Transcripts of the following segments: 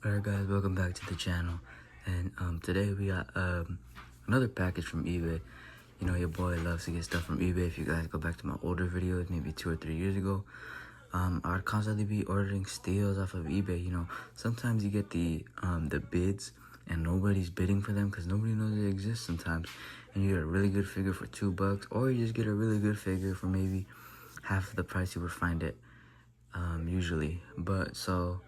Alright guys, welcome back to the channel. And today we got another package from eBay. You know, your boy loves to get stuff from eBay. If you guys go back to my older videos, maybe 2 or 3 years ago, I'd constantly be ordering steals off of eBay. You know, sometimes you get the bids and nobody's bidding for them because nobody knows they exist sometimes. And you get a really good figure for $2, or you just get a really good figure for maybe half of the price you would find it usually. But so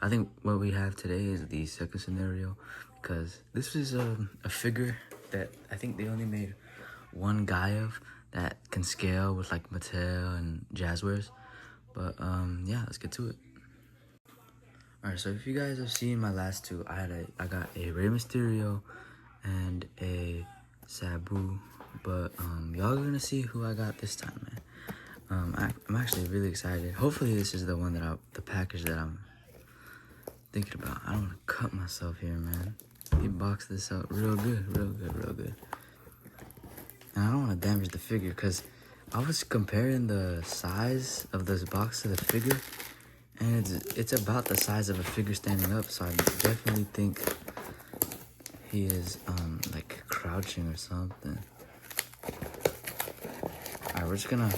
I think what we have today is the second scenario, because this is a figure that I think they only made one guy of that can scale with like Mattel and Jazzwares. But yeah, let's get to it. Alright, so if you guys have seen my last two, I got a Rey Mysterio and a Sabu, but y'all gonna see who I got this time, man. I'm actually really excited. Hopefully this is the one that the package that I'm thinking about. I don't want to cut myself here, man. He boxed this up real good, real good, real good. And I don't want to damage the figure because I was comparing the size of this box to the figure, and it's about the size of a figure standing up, so I definitely think he is like crouching or something. Alright, we're just gonna,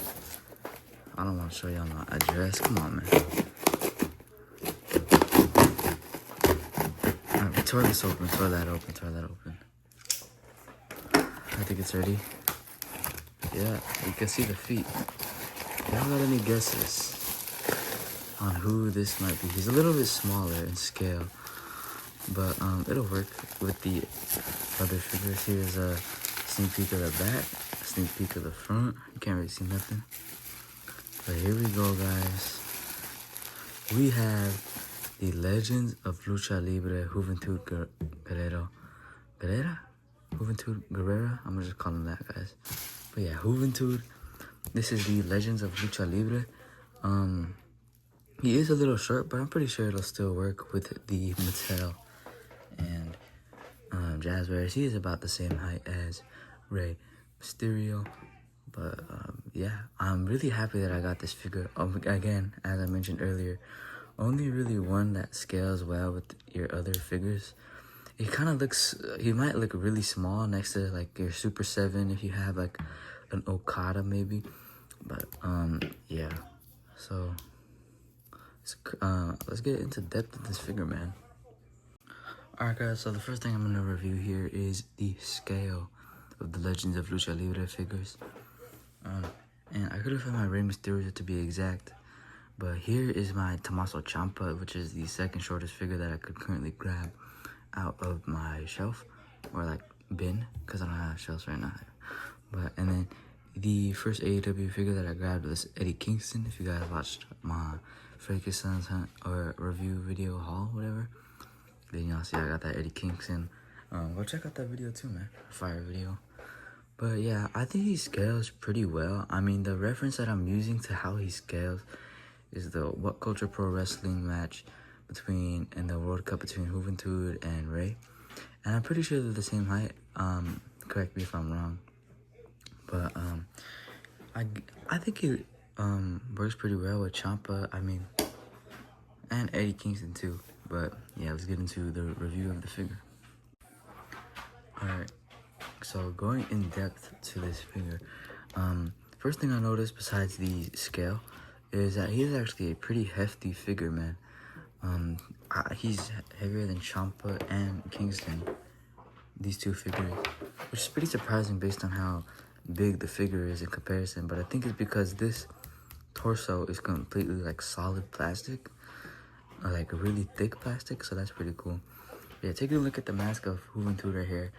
I don't want to show y'all my address. Come on, man. Alright, we tore this open, tore that open. I think it's ready. Yeah, you can see the feet. Y'all got any guesses on who this might be? He's a little bit smaller in scale, but it'll work with the other figures. Here's a sneak peek of the back, a sneak peek of the front. You can't really see nothing. But here we go, guys. We have the Legends of Lucha Libre Juventud Guerrero. Juventud Guerrera? I'm gonna just call him that, guys. But yeah, Juventud. This is the Legends of Lucha Libre. He is a little short, but I'm pretty sure it'll still work with the Mattel and Jazzwares. He is about the same height as Rey Mysterio. But yeah, I'm really happy that I got this figure. Again, as I mentioned earlier, only really one that scales well with your other figures. It kind of looks, he might look really small next to like your Super 7 if you have like an Okada maybe. But yeah, so let's get into depth of this figure, man. Alright guys, so the first thing I'm going to review here is the scale of the Legends of Lucha Libre figures. And I could have found my Rey Mysterio to be exact, but here is my Tommaso Ciampa, which is the second shortest figure that I could currently grab out of my shelf, or like bin, because I don't have shelves right now. But and then the first AEW figure that I grabbed was Eddie Kingston. If you guys watched my Frankenstein's Hunt or review video haul, whatever, then y'all see I got that Eddie Kingston. Go check out that video too, man. Fire video. But yeah, I think he scales pretty well. I mean, the reference that I'm using to how he scales is the What Culture Pro Wrestling match in the World Cup between Juventud and Rey. And I'm pretty sure they're the same height. Correct me if I'm wrong. But I think it works pretty well with Ciampa, I mean, and Eddie Kingston too. But yeah, let's get into the review of the figure. Alright. So going in depth to this figure, first thing I noticed besides the scale is that he's actually a pretty hefty figure, man. He's heavier than Ciampa and Kingston, these two figures, which is pretty surprising based on how big the figure is in comparison. But I think it's because this torso is completely like solid plastic, or like a really thick plastic, so that's pretty cool. Yeah, taking a look at the mask of Juventud right here.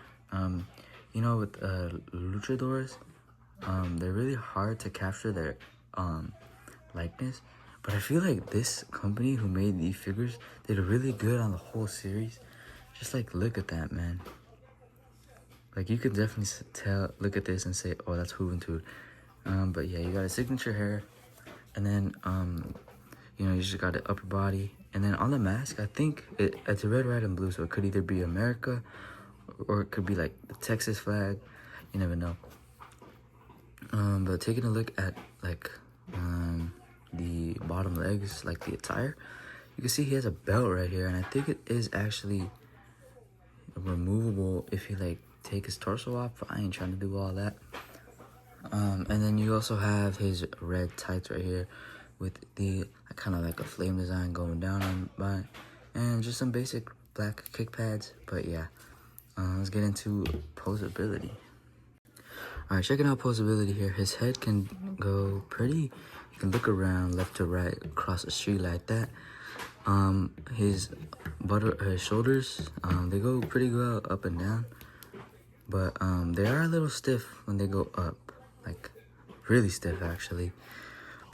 You know, with luchadors, they're really hard to capture their likeness, but I feel like this company who made these figures did really good on the whole series. Just like, look at that, man. Like, you could definitely look at this and say, oh, that's Juventud. But yeah, you got a signature hair, and then you know, you just got the upper body, and then on the mask, I think it's a red, white, and blue, so it could either be America, or it could be like the Texas flag. You never know. But taking a look at like the bottom legs, like the attire, You can see he has a belt right here, and I think it is actually removable if you like take his torso off. I ain't trying to do all that. And then you also have his red tights right here with the kind of like a flame design going down on by, and just some basic black kick pads. But yeah, let's get into posability. All right, checking out posability here. His head can go pretty. You can look around left to right across the street like that. His shoulders, they go pretty well up and down, but they are a little stiff when they go up, like really stiff actually.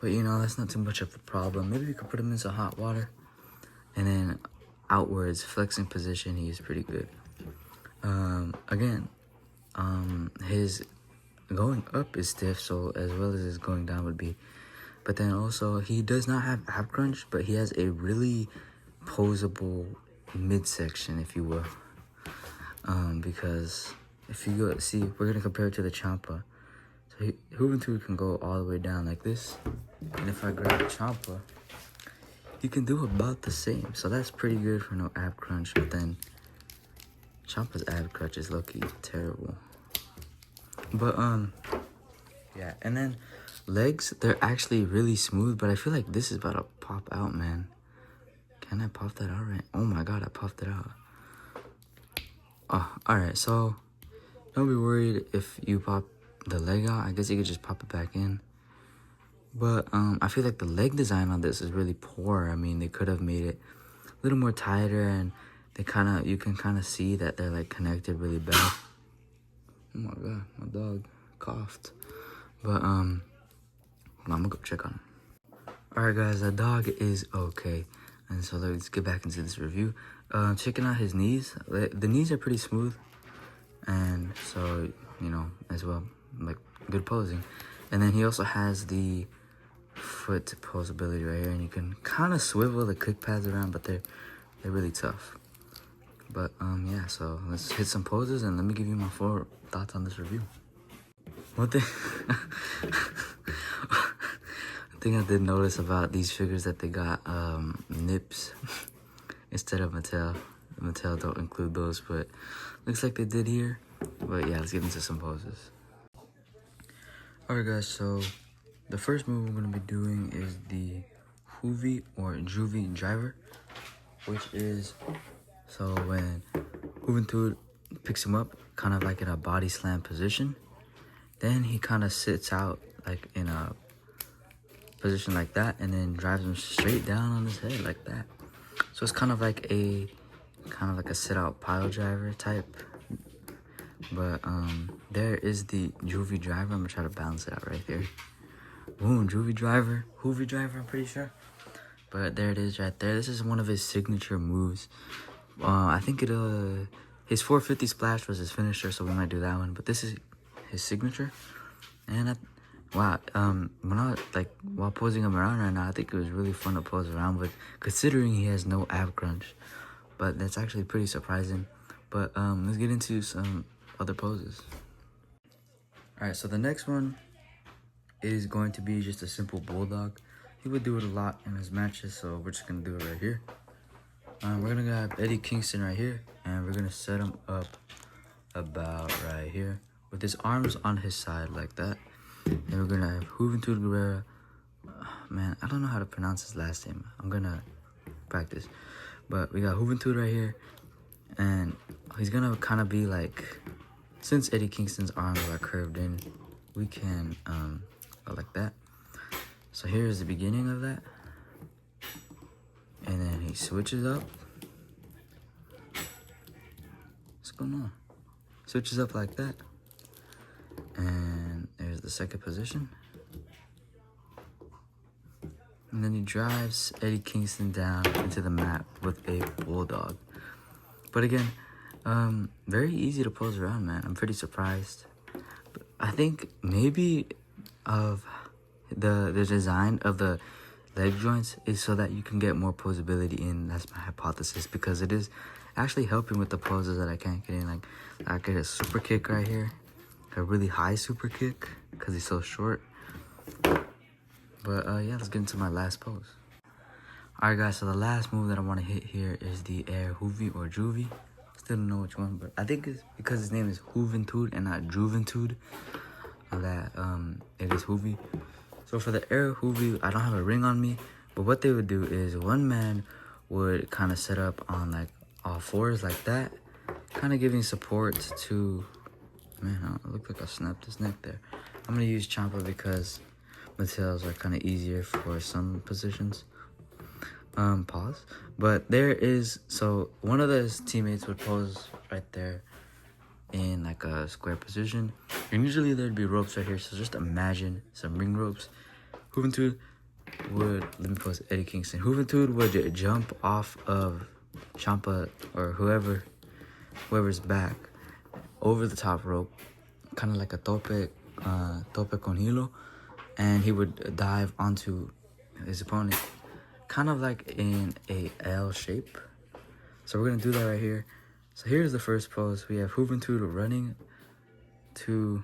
But you know, that's not too much of a problem. Maybe we could put him in some hot water, and then outwards flexing position, he is pretty good. Again, his going up is stiff, so as well as his going down would be. But then also, he does not have ab crunch, but he has a really posable midsection, if you will. Because if you go see, we're gonna compare it to the Ciampa. So Juventud can go all the way down like this, and if I grab Ciampa, you can do about the same. So that's pretty good for no ab crunch. But then Ciampa's ab crunch is low-key terrible. But yeah, and then legs, they're actually really smooth, but I feel like this is about to pop out, man. Can I pop that out right? Oh my god, I popped it out. Oh, alright, so don't be worried if you pop the leg out. I guess you could just pop it back in. But I feel like the leg design on this is really poor. I mean, they could have made it a little more tighter, and you can kind of see that they're like connected really bad. Oh my god, my dog coughed. But I'm gonna go check on him. Alright guys, the dog is okay. And so let's get back into this review. Checking out his knees. The knees are pretty smooth. And so, you know, as well, like good posing. And then he also has the foot posability right here. And you can kind of swivel the kick pads around, but they're really tough. But yeah, so let's hit some poses and let me give you my full thoughts on this review. One thing I did notice about these figures that they got nips instead of Mattel. Mattel don't include those, but looks like they did here. But yeah, let's get into some poses. Alright guys, so the first move we're going to be doing is the Hoovy or Juvie driver, which is so when Juventud picks him up kind of like in a body slam position, then he kind of sits out like in a position like that, and then drives him straight down on his head like that. So it's kind of like a sit out pile driver type. But there is the Juvie driver. I'm gonna try to balance it out right there. Boom, Juvie driver, Hoovy driver, I'm pretty sure. But there it is right there. This is one of his signature moves. I think his 450 splash was his finisher, so we might do that one. But this is his signature. And wow, while posing him around right now, I think it was really fun to pose around with, considering he has no ab crunch. But that's actually pretty surprising. But let's get into some other poses. Alright, so the next one is going to be just a simple bulldog. He would do it a lot in his matches, so we're just gonna do it right here. We're gonna grab Eddie Kingston right here, and we're gonna set him up about right here with his arms on his side like that. And we're gonna have Juventud Guerrera. Man, I don't know how to pronounce his last name. I'm gonna practice. But we got Juventud right here, and he's gonna kind of be like, since Eddie Kingston's arms are curved in, we can go like that. So here's the beginning of that, and then he switches up. What's going on? Switches up like that, and there's the second position. And then he drives Eddie Kingston down into the mat with a bulldog. But again, very easy to pose around, man. I'm pretty surprised. But I think maybe of the design of the leg joints is so that you can get more posability in. That's my hypothesis, because it is actually helping with the poses that I can't get in. Like, I get a super kick right here, a really high super kick because he's so short. But yeah, let's get into my last pose. Alright guys, so the last move that I want to hit here is the air Hoovy or Juvie. Still don't know which one, but I think it's because his name is Juventud and not Juventud that it is Hoovy. So for the air Hoovy, I don't have a ring on me, but what they would do is one man would kind of set up on like all fours like that, kind of giving support to, man, it looked like I snapped his neck there. I'm gonna use Champa because Mattels are kind of easier for some positions. Pause. But there is, so one of his teammates would pose right there in like a square position, and usually there'd be ropes right here, so just imagine some ring ropes. Juventud would, let me pose Eddie Kingston. Juventud would jump off of Champa or whoever's back over the top rope, kind of like a tope con hilo, and he would dive onto his opponent, kind of like in a L shape. So we're gonna do that right here. So here's the first pose. We have Juventud running to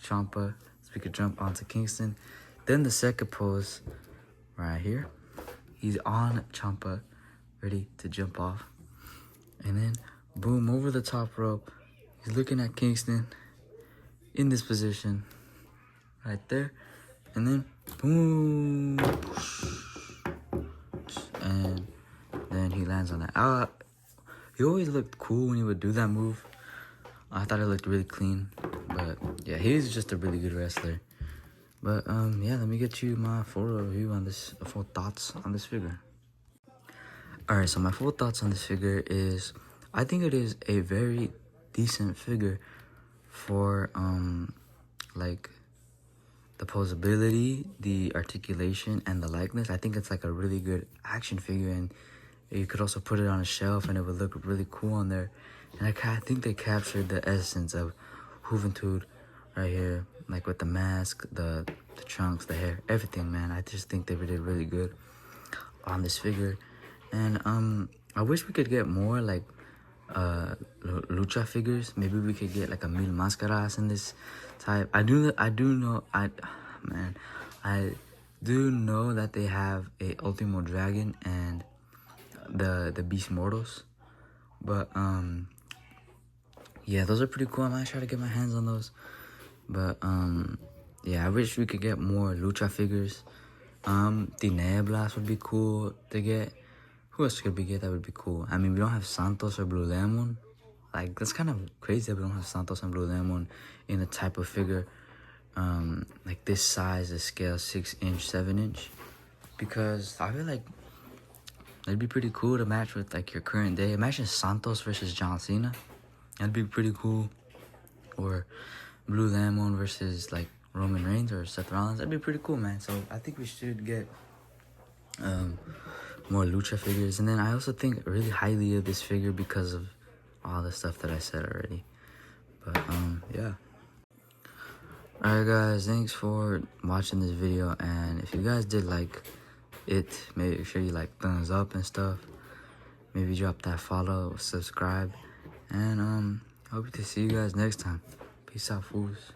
Champa, so we could jump onto Kingston. Then the second pose right here, he's on Champa, ready to jump off, and then boom, over the top rope, he's looking at Kingston in this position right there, and then boom, and then he lands on that. He always looked cool when he would do that move. I thought it looked really clean, but yeah, he's just a really good wrestler. But yeah, let me get you my full review on this, full thoughts on this figure. Alright, so my full thoughts on this figure is, I think it is a very decent figure for like the posability, the articulation, and the likeness. I think it's like a really good action figure, and you could also put it on a shelf and it would look really cool on there. And I think they captured the essence of Juventud right here, like with the mask, the trunks, the hair, everything, man. I just think they did really good on this figure. And I wish we could get more like Lucha figures. Maybe we could get like a Mil Mascaras in this type. I do know that they have a Ultimo Dragon and the Beast Mortals, but yeah, those are pretty cool. I might try to get my hands on those, but yeah, I wish we could get more Lucha figures. Tineblas would be cool to get. Who else could we get that would be cool? I mean, we don't have Santos or Blue Lemon. Like, that's kind of crazy that we don't have Santos and Blue Lemon in a type of figure like this size, the scale 6-inch, 7-inch, because I feel like it'd be pretty cool to match with like your current day. Imagine Santos versus John Cena. That'd be pretty cool. Or Blue Lemon versus like Roman Reigns or Seth Rollins. That'd be pretty cool, man. So I think we should get more Lucha figures. And then I also think really highly of this figure because of all the stuff that I said already. But yeah. Alright guys, thanks for watching this video, and if you guys did like it, make sure you like thumbs up and stuff. Maybe drop that follow, subscribe, and hope to see you guys next time. Peace out, fools.